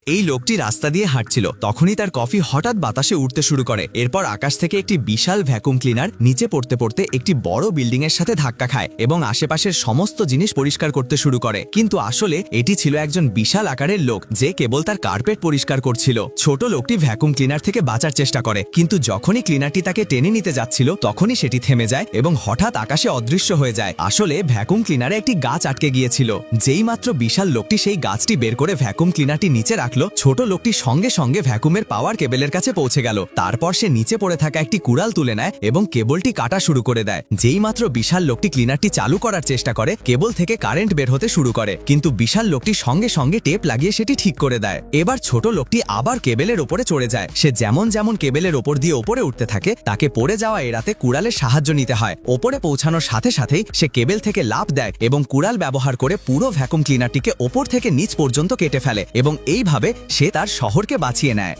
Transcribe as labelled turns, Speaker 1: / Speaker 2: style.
Speaker 1: এই লোকটি রাস্তা দিয়ে হাঁটছিল, তখনই তার কফি হঠাৎ বাতাসে উঠতে শুরু করে। এরপর আকাশ থেকে একটি বিশাল ভ্যাকুম ক্লিনার নিচে পড়তে পড়তে একটি বড় বিল্ডিং এর সাথে ধাক্কা খায় এবং আশেপাশের সমস্ত জিনিস পরিষ্কার করতে শুরু করে। কিন্তু আসলে এটি ছিল একজন বিশাল আকারের লোক যে কেবল তার কার্পেট পরিষ্কার করছিল। ছোট লোকটি ভ্যাকুম ক্লিনার থেকে বাঁচার চেষ্টা করে, কিন্তু যখনই ক্লিনারটি তাকে টেনে নিতে যাচ্ছিল তখনই সেটি থেমে যায় এবং হঠাৎ আকাশে অদৃশ্য হয়ে যায়। আসলে ভ্যাকুম ক্লিনারে একটি গাছ আটকে গিয়েছিল। যেই মাত্র বিশাল লোকটি সেই গাছটি বের করে ভ্যাকুম ক্লিনারটি নিচে রাখলো, ছোট লোকটি সঙ্গে সঙ্গে ভ্যাকুমের পাওয়ার কেবলের কাছে পৌঁছে গেল। তারপর সে নিচে পড়ে থাকা একটি কুড়াল তুলে নেয় এবং কেবলটি কাটা শুরু করে দেয়। যেই মাত্র বিশাল লোকটি ক্লিনারটি চালু করার চেষ্টা করে, কেবল থেকে কারেন্ট বের হতে শুরু করে, কিন্তু বিশাল লোকটি সঙ্গে সঙ্গে টেপ লাগিয়ে সেটি ঠিক করে দেয়। এবার ছোট লোকটি আবার কেবলের ওপরে চড়ে যায়। সে যেমন যেমন কেবলের ওপর দিয়ে ওপরে উঠতে থাকে, তাকে পড়ে যাওয়া এড়াতে কুড়ালের সাহায্য নিতে হয়। ওপরে পৌঁছানোর সাথে সাথেই সে কেবল থেকে লাফ দেয় এবং কুড়াল ব্যবহার করে পুরো ভ্যাকুম ক্লিনারটিকে ওপর থেকে নিচ পর্যন্ত কেটে ফেলে এবং এইভাবে সে তার শহরকে বাঁচিয়ে নেয়।